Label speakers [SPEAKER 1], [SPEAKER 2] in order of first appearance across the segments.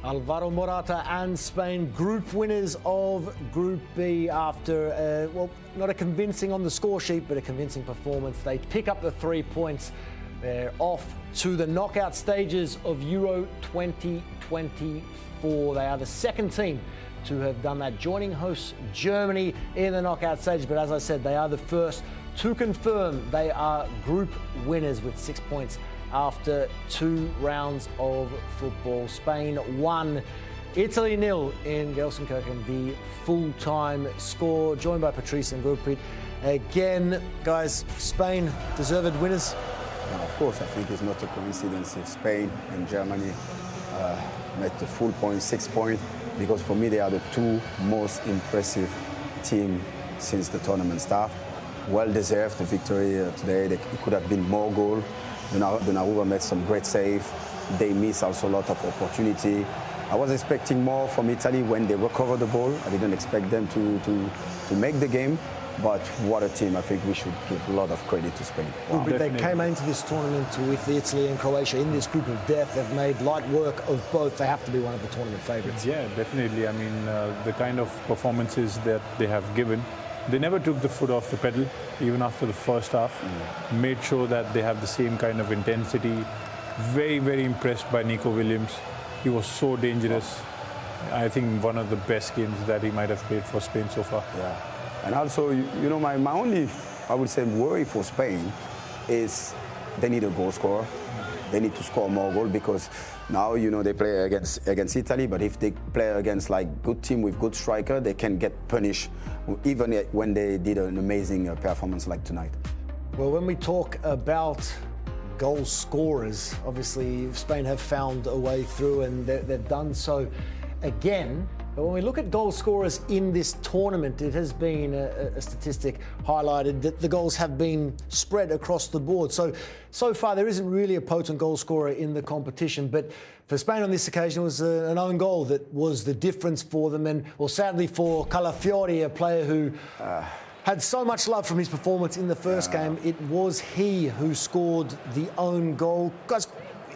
[SPEAKER 1] Alvaro Morata and Spain, group winners of Group B after, well, not a convincing on the score sheet, but a convincing performance. They pick up the 3 points. They're off to the knockout stages of Euro 2024. They are the second team to have done that, joining hosts Germany in the knockout stage. But as I said, they are the first to confirm they are group winners with 6 points after 2 rounds of football. Spain 1, Italy 0 in Gelsenkirchen, the full-time score. Joined by Patrice and Gurpreet. Again, guys, Spain deserved winners.
[SPEAKER 2] Of course, I think it's not a coincidence if Spain and Germany met the full point, 6 points, because for me they are the 2 most impressive teams since the tournament start. Well deserved the victory today. It could have been more goals. Donnarumma made some great save. They miss also a lot of opportunity. I was expecting more from Italy when they recovered the ball. I didn't expect them to make the game. But what a team. I think we should give a lot of credit to Spain.
[SPEAKER 1] Wow. They came into this tournament with Italy and Croatia in this group of death. They've made light work of both. They have to be one of the tournament favourites.
[SPEAKER 3] Yeah, definitely. I mean, the kind of performances that they have given, they never took the foot off the pedal, even after the first half. Made sure that they have the same kind of intensity. Very, very impressed by Nico Williams. He was so dangerous. I think one of the best games that he might have played for Spain so far.
[SPEAKER 2] Yeah. And also, you know, my only, I would say, worry for Spain is they need a goal scorer. They need to score more goals because now, you know, they play against Italy, but if they play against like good team with good striker, they can get punished, even when they did an amazing performance like tonight.
[SPEAKER 1] Well, when we talk about goal scorers, obviously Spain have found a way through and they've done so again. But when we look at goal scorers in this tournament, it has been a statistic highlighted that the goals have been spread across the board. So far, there isn't really a potent goal scorer in the competition. But for Spain on this occasion, it was an own goal that was the difference for them. And, well, sadly for Calafiori, a player who had so much love from his performance in the first game, it was he who scored the own goal. Guys,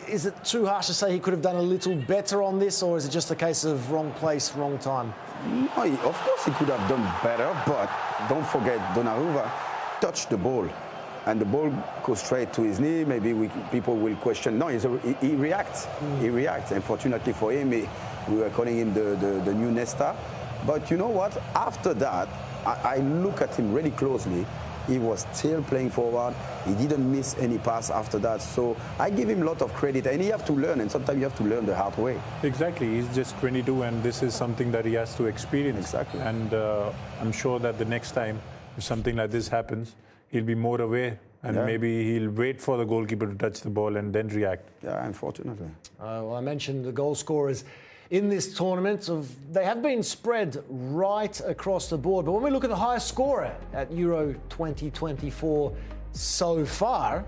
[SPEAKER 1] is it too harsh to say he could have done a little better on this, or is it just a case of wrong place, wrong time?
[SPEAKER 2] No, of course he could have done better, but don't forget Donnarumma touched the ball, and the ball goes straight to his knee. Maybe people will question. No, he reacts. He reacts. Unfortunately for him, we were calling him the new Nesta. But you know what? After that, I look at him really closely. He was still playing forward. He didn't miss any pass after that. So I give him a lot of credit. And he have to learn, and sometimes you have to learn the hard way.
[SPEAKER 3] Exactly. He's just 22, and this is something that he has to experience.
[SPEAKER 2] Exactly.
[SPEAKER 3] And I'm sure that the next time, if something like this happens, he'll be more aware. And maybe he'll wait for the goalkeeper to touch the ball and then react.
[SPEAKER 2] Yeah, unfortunately.
[SPEAKER 1] Well, I mentioned the goal scorers in this tournament. They have been spread right across the board. But when we look at the highest scorer at Euro 2024 so far,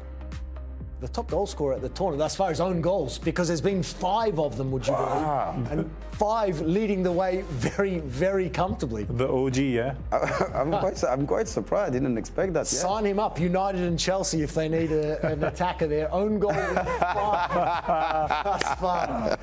[SPEAKER 1] the top goal scorer at the tournament, as far as own goals, because there's been 5 of them, would you believe? And 5 leading the way very, very comfortably.
[SPEAKER 3] The OG, yeah?
[SPEAKER 2] I'm quite surprised. I didn't expect that.
[SPEAKER 1] Sign him up, United and Chelsea, if they need an attacker there. Own goal with 5 thus far.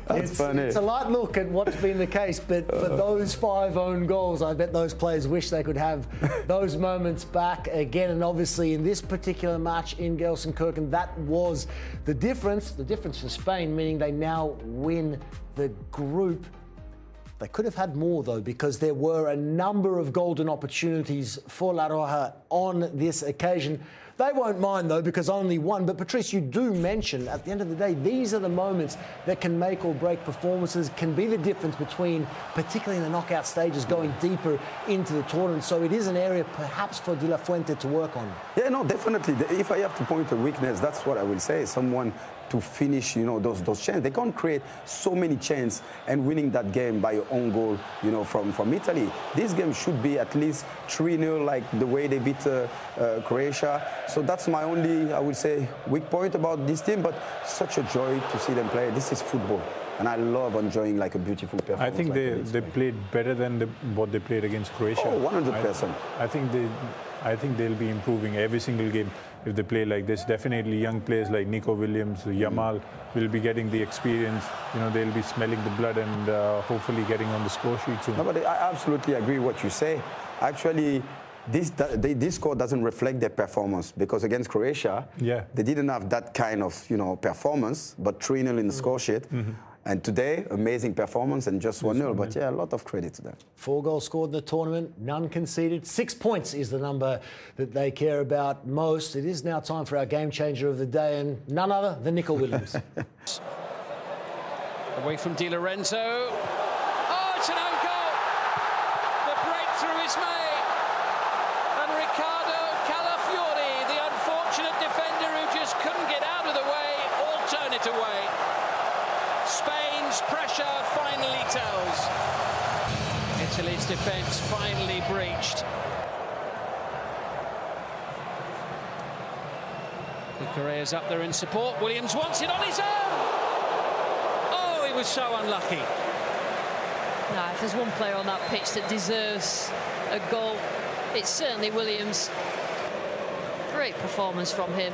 [SPEAKER 2] That's funny.
[SPEAKER 1] It's a light look at what's been the case, but for those 5 own goals, I bet those players wish they could have those moments back again. And obviously in this particular match in Gelsenkirchen, that was the difference for Spain, meaning they now win the group. They could have had more, though, because there were a number of golden opportunities for La Roja on this occasion. They won't mind, though, because only one. But, Patrice, you do mention, at the end of the day, these are the moments that can make or break performances, can be the difference between, particularly in the knockout stages, going deeper into the tournament. So it is an area, perhaps, for De La Fuente to work on.
[SPEAKER 2] Yeah, no, definitely. If I have to point a weakness, that's what I will say. Someone to finish, you know, those chances. They can't create so many chances and winning that game by your own goal, you know, from Italy. This game should be at least 3-0, like the way they beat Croatia. So that's my only, I would say, weak point about this team. But such a joy to see them play. This is football. And I love enjoying like a beautiful performance.
[SPEAKER 3] I think they played better than what they played against Croatia.
[SPEAKER 2] Oh, 100%.
[SPEAKER 3] I think they'll be improving every single game. if they play like this. Definitely young players like Nico Williams, Yamal will be getting the experience. You know, they'll be smelling the blood and hopefully getting on the score sheet soon.
[SPEAKER 2] No, but I absolutely agree with what you say. Actually, this score doesn't reflect their performance, because against Croatia, they didn't have that kind of, you know, performance, but 3-0 in the score sheet. And today, amazing performance and just 1-0. But yeah, a lot of credit to them.
[SPEAKER 1] 4 goals scored in the tournament, none conceded. 6 points is the number that they care about most. It is now time for our game changer of the day, and none other than Nico Williams.
[SPEAKER 4] Away from Di Lorenzo. Oh, it's an own goal. The breakthrough is made. And Riccardo Calafiori, the unfortunate defender who just couldn't get out of the way, all turn it away. Spain's pressure finally tells. Italy's defence finally breached. Correa's up there in support. Williams wants it on his own. Oh, he was so unlucky.
[SPEAKER 5] No, if there's one player on that pitch that deserves a goal, it's certainly Williams. Great performance from him.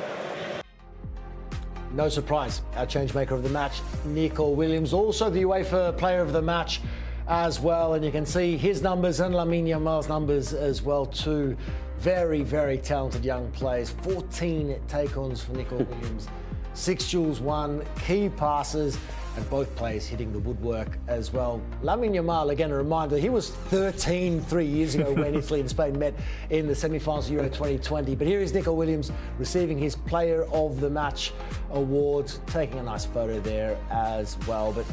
[SPEAKER 1] No surprise, our changemaker of the match, Nico Williams, also the UEFA Player of the Match as well. And you can see his numbers and Lamine Yamal's numbers as well too. Very, very talented young players. 14 take-ons for Nico Williams. 6 duels won, key passes, and both players hitting the woodwork as well. Lamine Yamal, again, a reminder, he was 13 3 years ago when Italy and Spain met in the semi-finals of Euro 2020. But here is Nico Williams receiving his Player of the Match award, taking a nice photo there as well. But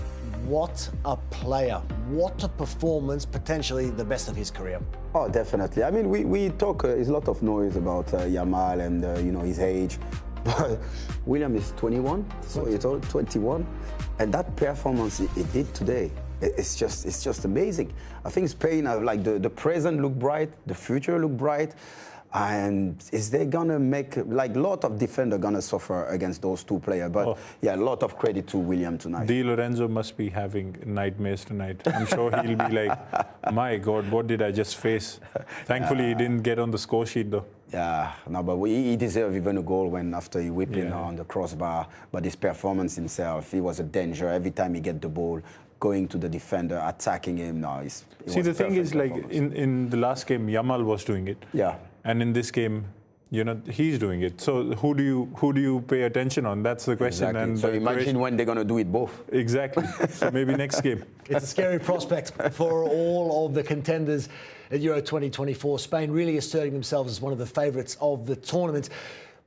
[SPEAKER 1] what a player, what a performance, potentially the best of his career.
[SPEAKER 2] Oh, definitely. I mean, we talk, there's a lot of noise about Yamal and, you know, his age. But William is 21, so it's all 21. And that performance he did today, it's just amazing. I think Spain, like the present look bright, the future look bright. And is they gonna make, like, a lot of defenders gonna suffer against those two players? But yeah, a lot of credit to William tonight.
[SPEAKER 3] Di Lorenzo must be having nightmares tonight. I'm sure he'll be like, my God, what did I just face? Thankfully, he didn't get on the score sheet though.
[SPEAKER 2] Yeah, no, but he deserved even a goal when after he whipped in on the crossbar. But his performance himself, he was a danger every time he get the ball, going to the defender, attacking him. No,
[SPEAKER 3] see, the thing is, like in the last game, Yamal was doing it.
[SPEAKER 2] Yeah.
[SPEAKER 3] And in this game, you know, he's doing it. So who do you pay attention on? That's the question.
[SPEAKER 2] Exactly.
[SPEAKER 3] And
[SPEAKER 2] so imagine when they're going to do it both.
[SPEAKER 3] Exactly. So maybe next game.
[SPEAKER 1] It's a scary prospect for all of the contenders at Euro 2024. Spain really asserting themselves as one of the favourites of the tournament.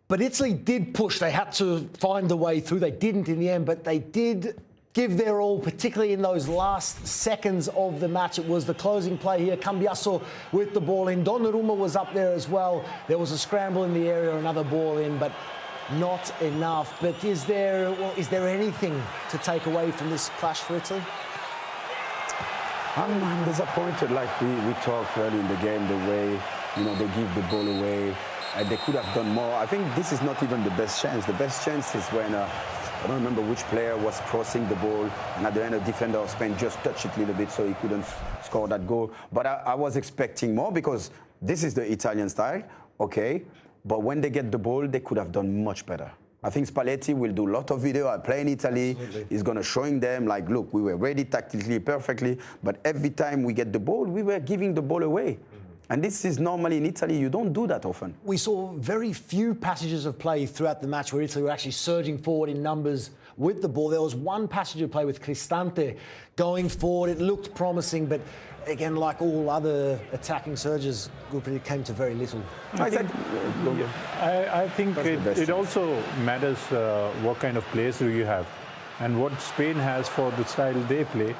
[SPEAKER 1] But Italy did push. They had to find a way through. They didn't in the end, but they did give their all, particularly in those last seconds of the match. It was the closing play here. Cambiasso with the ball in. Donnarumma was up there as well. There was a scramble in the area, another ball in, but not enough. But is there anything to take away from this clash for Italy?
[SPEAKER 2] I'm disappointed, like we talked early in the game, the way, you know, they give the ball away. And they could have done more. I think this is not even the best chance. The best chance is when I don't remember which player was crossing the ball, and at the end, the defender of Spain just touched it a little bit, so he couldn't score that goal. But I was expecting more, because this is the Italian style, okay. But when they get the ball, they could have done much better. I think Spalletti will do a lot of video. I play in Italy. Absolutely. He's going to showing them, like, look, we were ready tactically, perfectly, but every time we get the ball, we were giving the ball away. And this is normally in Italy, you don't do that often.
[SPEAKER 1] We saw very few passages of play throughout the match where Italy were actually surging forward in numbers with the ball. There was one passage of play with Cristante going forward. It looked promising, but again, like all other attacking surges, Gurpreet, came to very little.
[SPEAKER 3] I think it also matters what kind of players do you have. And what Spain has for the style they play,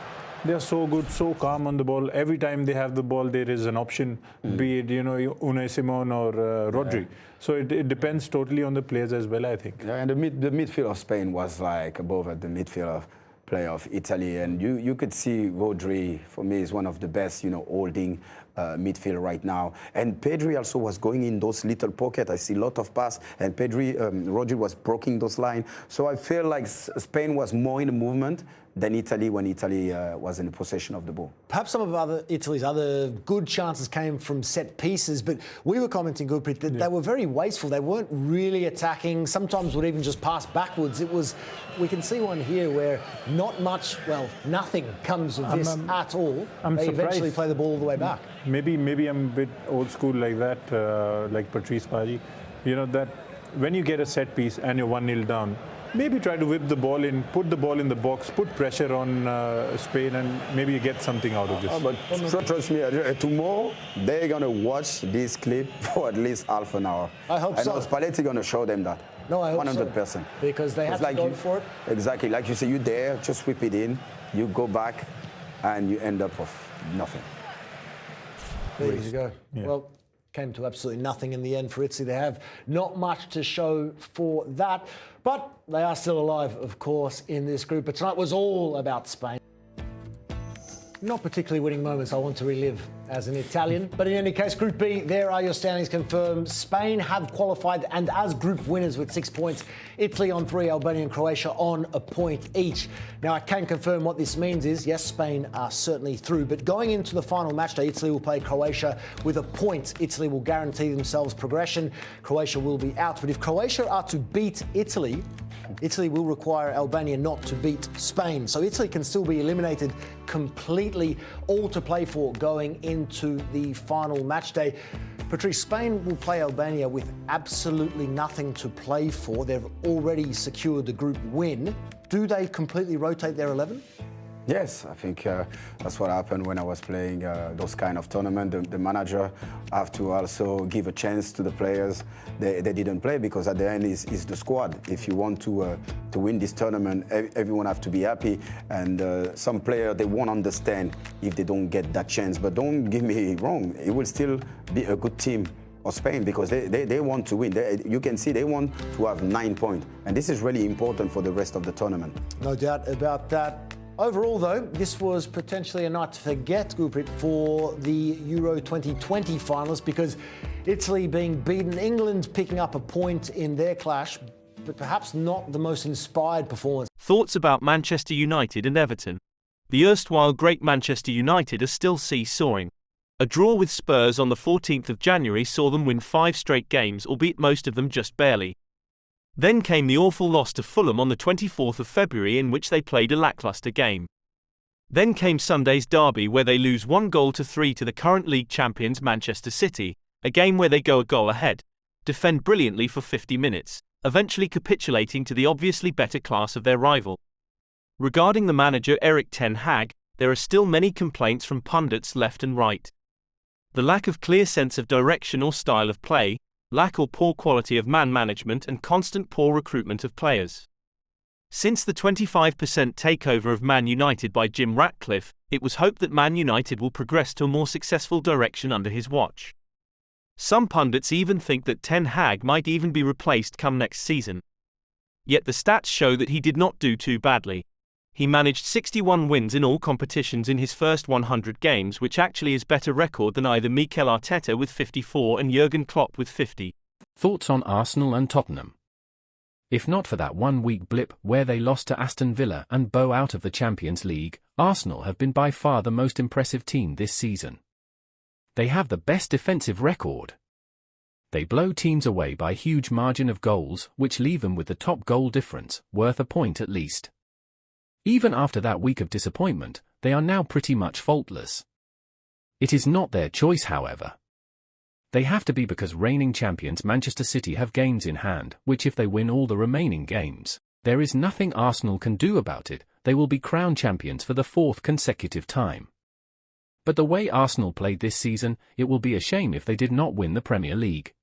[SPEAKER 3] they are so good, so calm on the ball. Every time they have the ball, there is an option, be it, you know, Unai Simon or Rodri. So it depends totally on the players as well, I think.
[SPEAKER 2] Yeah, and the midfield of Spain was like above at the midfield player of Italy, and you could see Rodri, for me, is one of the best, you know, holding midfield right now. And Pedri also was going in those little pockets. I see a lot of pass, and Rodri was breaking those lines. So I feel like Spain was more in the movement than Italy when Italy was in the possession of the ball.
[SPEAKER 1] Perhaps some of Italy's other good chances came from set pieces, but we were commenting, Gurpreet, that they were very wasteful. They weren't really attacking. Sometimes would even just pass backwards. We can see one here where not much, well, nothing comes of this at all. They eventually play the ball all the way back.
[SPEAKER 3] Maybe I'm a bit old school like that, like Patrice Paji. You know, that when you get a set piece and you're 1-0 down, maybe try to whip the ball in, put the ball in the box, put pressure on Spain, and maybe you get something out of this.
[SPEAKER 2] But trust me, tomorrow they're going to watch this clip for at least half an hour.
[SPEAKER 1] I hope so.
[SPEAKER 2] And Spalletti going to show them that.
[SPEAKER 1] No, I hope
[SPEAKER 2] 100%.
[SPEAKER 1] so. Because they have to go for it.
[SPEAKER 2] Exactly. Like you say, you there, just whip it in, you go back, and you end up with nothing.
[SPEAKER 1] There you go. Yeah. Well, came to absolutely nothing in the end for Italy. They have not much to show for that, but they are still alive, of course, in this group. But tonight was all about Spain. Not particularly winning moments I want to relive as an Italian. But in any case, Group B, there are your standings confirmed. Spain have qualified and as group winners with 6 points. Italy on 3, Albania and Croatia on a point each. Now, I can confirm what this means is, yes, Spain are certainly through. But going into the final match day, Italy will play Croatia with a point. Italy will guarantee themselves progression. Croatia will be out. But if Croatia are to beat Italy will require Albania not to beat Spain. So Italy can still be eliminated completely, all to play for going into the final match day. Patrice, Spain will play Albania with absolutely nothing to play for. They've already secured the group win. Do they completely rotate their 11?
[SPEAKER 2] Yes, I think that's what happened when I was playing those kind of tournament. The manager have to also give a chance to the players. They didn't play because at the end is the squad. If you want to win this tournament, everyone have to be happy. And some players, they won't understand if they don't get that chance. But don't get me wrong, it will still be a good team of Spain because they want to win. You can see they want to have 9 points. And this is really important for the rest of the tournament.
[SPEAKER 1] No doubt about that. Overall, though, this was potentially a night to forget, Gurpreet, for the Euro 2020 finalists because Italy being beaten, England picking up a point in their clash, but perhaps not the most inspired performance.
[SPEAKER 6] Thoughts about Manchester United and Everton? The erstwhile great Manchester United are still seesawing. A draw with Spurs on the 14th of January saw them win 5 straight games, albeit most of them just barely. Then came the awful loss to Fulham on the 24th of February in which they played a lacklustre game. Then came Sunday's derby where they lose 1-3 to the current league champions Manchester City, a game where they go a goal ahead, defend brilliantly for 50 minutes, eventually capitulating to the obviously better class of their rival. Regarding the manager Erik ten Hag, there are still many complaints from pundits left and right. The lack of clear sense of direction or style of play, lack or poor quality of man management and constant poor recruitment of players. Since the 25% takeover of Man United by Jim Ratcliffe, it was hoped that Man United will progress to a more successful direction under his watch. Some pundits even think that Ten Hag might even be replaced come next season. Yet the stats show that he did not do too badly. He managed 61 wins in all competitions in his first 100 games, which actually is better record than either Mikel Arteta with 54 and Jurgen Klopp with 50.
[SPEAKER 7] Thoughts on Arsenal and Tottenham? If not for that 1-week blip where they lost to Aston Villa and bow out of the Champions League, Arsenal have been by far the most impressive team this season. They have the best defensive record. They blow teams away by huge margin of goals, which leave them with the top goal difference, worth a point at least. Even after that week of disappointment, they are now pretty much faultless. It is not their choice, however. They have to be because reigning champions Manchester City have games in hand, which if they win all the remaining games, there is nothing Arsenal can do about it. They will be crowned champions for the 4th consecutive time. But the way Arsenal played this season, it will be a shame if they did not win the Premier League.